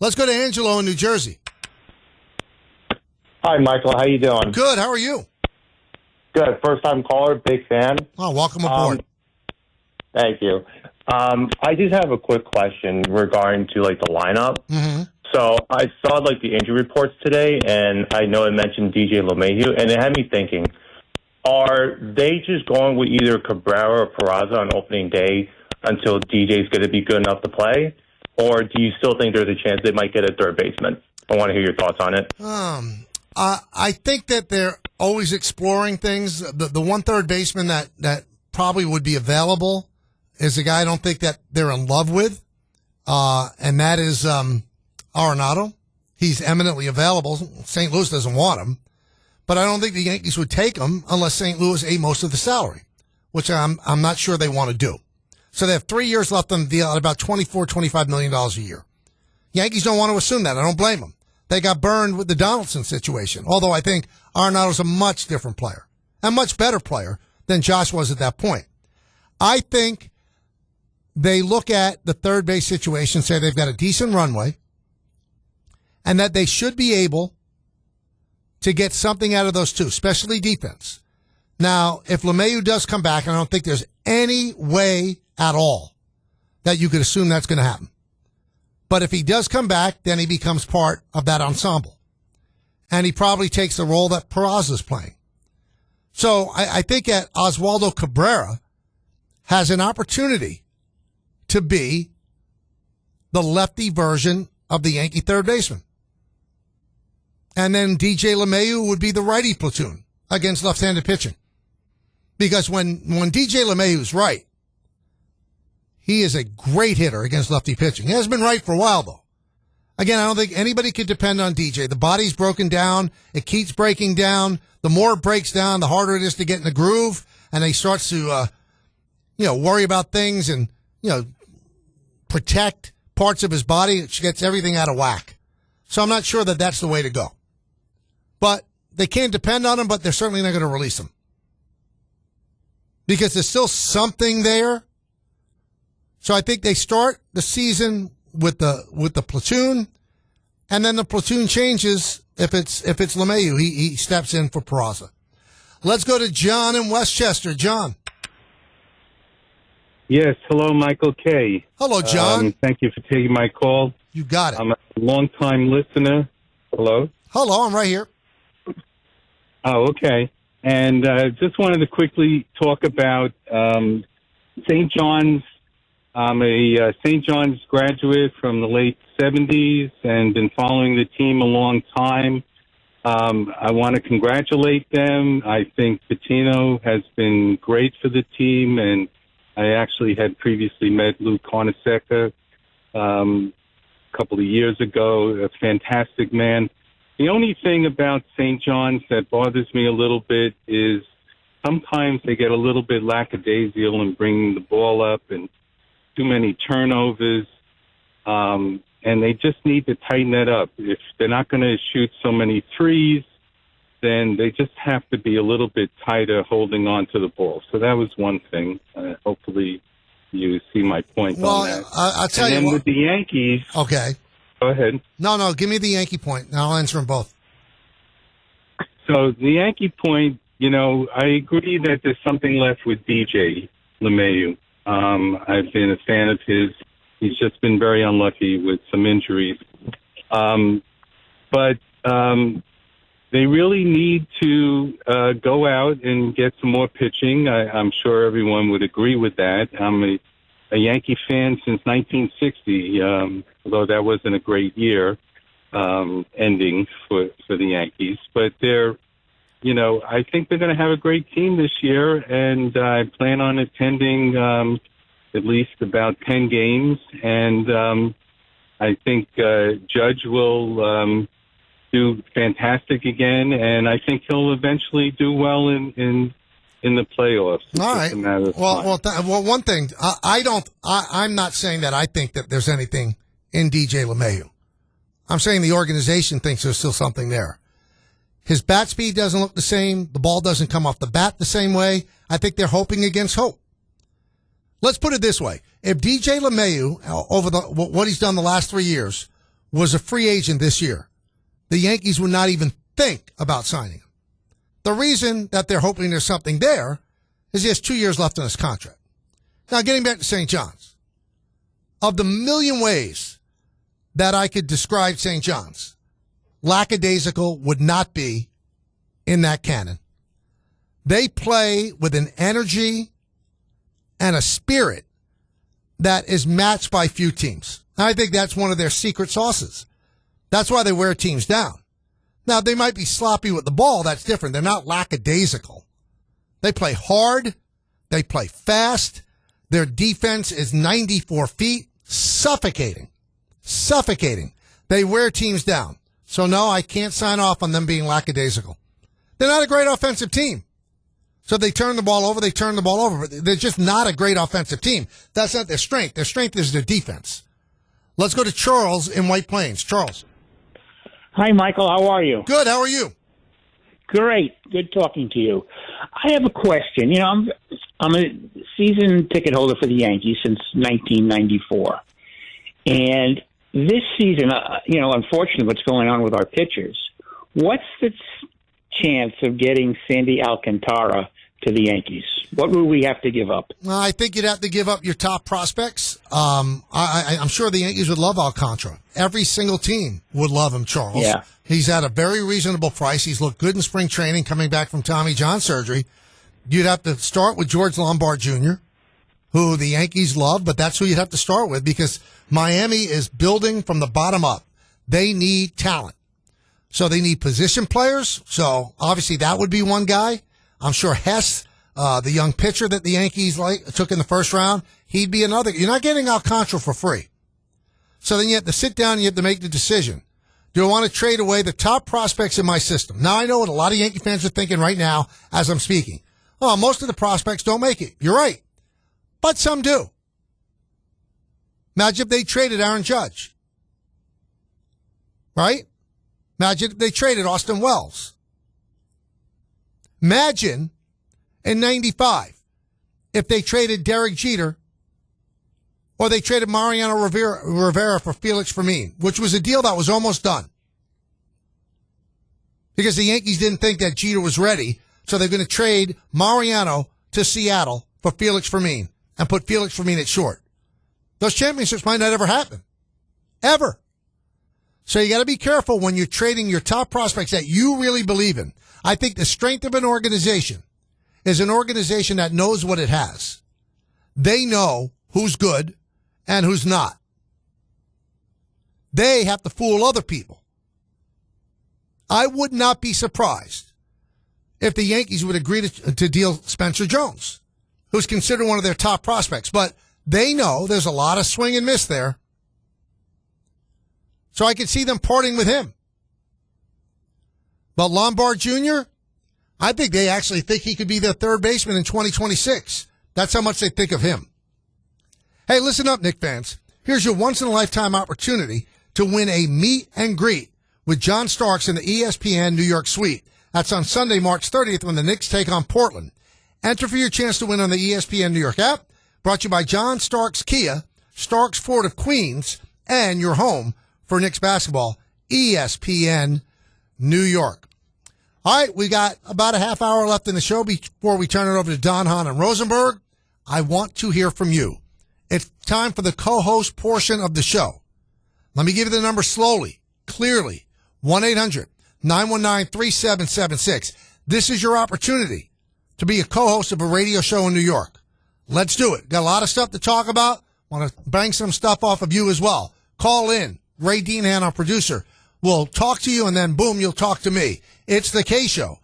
Let's go to Angelo in New Jersey. Hi, Michael. How you doing? Good. How are you? Good. First-time caller, big fan. Oh, welcome aboard. Thank you. I just have a quick question regarding to the lineup. Mm-hmm. So I saw the injury reports today, and I know it mentioned DJ LeMahieu, and it had me thinking: are they just going with either Cabrera or Peraza on opening day until DJ's going to be good enough to play, or do you still think there's a chance they might get a third baseman? I want to hear your thoughts on it. I think that they're always exploring things. The one third baseman that probably would be available is a guy I don't think that they're in love with, and that is Arenado. He's eminently available. St. Louis doesn't want him, but I don't think the Yankees would take him unless St. Louis ate most of the salary, which I'm not sure they want to do. So they have 3 years left on the deal at about $24-25 million a year. Yankees don't want to assume that. I don't blame them. They got burned with the Donaldson situation, although I think Arenado's a much different player, a much better player than Josh was at that point. I think they look at the third base situation, say they've got a decent runway, and that they should be able to get something out of those two, especially defense. Now, if LeMahieu does come back, and I don't think there's any way at all that you could assume that's going to happen. But if he does come back, then he becomes part of that ensemble. And he probably takes the role that Peraza's playing. So I think that Oswaldo Cabrera has an opportunity to be the lefty version of the Yankee third baseman. And then DJ LeMahieu would be the righty platoon against left-handed pitching. Because when DJ LeMahieu's right, he is a great hitter against lefty pitching. He hasn't been right for a while, though. Again, I don't think anybody could depend on DJ. The body's broken down. It keeps breaking down. The more it breaks down, the harder it is to get in the groove. And he starts to, worry about things and, protect parts of his body. It gets everything out of whack. So I'm not sure that that's the way to go. But they can't depend on him, but they're certainly not going to release him. Because there's still something there. So I think they start the season with the platoon, and then the platoon changes if it's LeMahieu. He steps in for Peraza. Let's go to John in Westchester. John. Yes, hello, Michael K. Hello, John. Thank you for taking my call. You got it. I'm a long-time listener. Hello? Hello, I'm right here. Oh, okay. And just wanted to quickly talk about St. John's. I'm a St. John's graduate from the late 70s and been following the team a long time. I want to congratulate them. I think Patino has been great for the team, and I actually had previously met Lou Carnesecca a couple of years ago, a fantastic man. The only thing about St. John's that bothers me a little bit is sometimes they get a little bit lackadaisical in bringing the ball up and too many turnovers, and they just need to tighten that up. If they're not going to shoot so many threes, then they just have to be a little bit tighter holding on to the ball. So that was one thing. Hopefully you see my point on that. I'll tell you what. And then with the Yankees. Okay. Go ahead. No, give me the Yankee point, and I'll answer them both. So the Yankee point, I agree that there's something left with DJ LeMahieu. I've been a fan of his. He's just been very unlucky with some injuries. But they really need to go out and get some more pitching. I'm sure everyone would agree with that. I'm a Yankee fan since 1960, although that wasn't a great year ending for the Yankees. But I think they're going to have a great team this year, and I plan on attending at least about 10 games. And I think Judge will do fantastic again, and I think he'll eventually do well in the playoffs. All right. Well, one thing, I'm not saying that I think that there's anything in DJ LeMahieu. I'm saying the organization thinks there's still something there. His bat speed doesn't look the same. The ball doesn't come off the bat the same way. I think they're hoping against hope. Let's put it this way. If DJ LeMahieu, over what he's done the last 3 years, was a free agent this year, the Yankees would not even think about signing him. The reason that they're hoping there's something there is he has 2 years left on his contract. Now, getting back to St. John's, of the million ways that I could describe St. John's, lackadaisical would not be in that canon. They play with an energy and a spirit that is matched by few teams. I think that's one of their secret sauces. That's why they wear teams down. Now, they might be sloppy with the ball. That's different. They're not lackadaisical. They play hard. They play fast. Their defense is 94 feet. Suffocating. Suffocating. They wear teams down. So, no, I can't sign off on them being lackadaisical. They're not a great offensive team. So they turn the ball over, but they're just not a great offensive team. That's not their strength. Their strength is their defense. Let's go to Charles in White Plains. Charles. Hi, Michael. How are you? Good. How are you? Great. Good talking to you. I have a question. You know, I'm a season ticket holder for the Yankees since 1994. And this season, unfortunately, what's going on with our pitchers, what's the chance of getting Sandy Alcantara to the Yankees? What would we have to give up? I think you'd have to give up your top prospects. I'm sure the Yankees would love Alcantara. Every single team would love him, Charles. Yeah. He's at a very reasonable price. He's looked good in spring training coming back from Tommy John surgery. You'd have to start with George Lombard Jr., who the Yankees love, but that's who you'd have to start with because Miami is building from the bottom up. They need talent. So they need position players. So obviously that would be one guy. I'm sure Hess, the young pitcher that the Yankees took in the first round, he'd be another. You're not getting Alcantara for free. So then you have to sit down and you have to make the decision. Do I want to trade away the top prospects in my system? Now, I know what a lot of Yankee fans are thinking right now as I'm speaking. Oh, most of the prospects don't make it. You're right. But some do. Imagine if they traded Aaron Judge. Right? Imagine if they traded Austin Wells. Imagine in 95 if they traded Derek Jeter or they traded Mariano Rivera for Felix Fermin, which was a deal that was almost done. Because the Yankees didn't think that Jeter was ready, so they're going to trade Mariano to Seattle for Felix Fermin and put Felix Fermin at short. Those championships might not ever happen. Ever. So you got to be careful when you're trading your top prospects that you really believe in. I think the strength of an organization is an organization that knows what it has. They know who's good and who's not. They have to fool other people. I would not be surprised if the Yankees would agree to deal Spencer Jones, who's considered one of their top prospects. But they know there's a lot of swing and miss there. So I could see them parting with him. But Lombard Jr., I think they actually think he could be their third baseman in 2026. That's how much they think of him. Hey, listen up, Knicks fans. Here's your once-in-a-lifetime opportunity to win a meet and greet with John Starks in the ESPN New York Suite. That's on Sunday, March 30th when the Knicks take on Portland. Enter for your chance to win on the ESPN New York app. Brought to you by John Starks Kia, Starks Ford of Queens, and your home for Knicks basketball, ESPN New York. All right, we got about a half hour left in the show before we turn it over to Don Hahn and Rosenberg. I want to hear from you. It's time for the co-host portion of the show. Let me give you the number slowly, clearly. 1-800-919-3776. This is your opportunity to be a co-host of a radio show in New York. Let's do it. Got a lot of stuff to talk about. Want to bang some stuff off of you as well. Call in. Ray Deanhan, our producer, will talk to you, and then, boom, you'll talk to me. It's the K Show.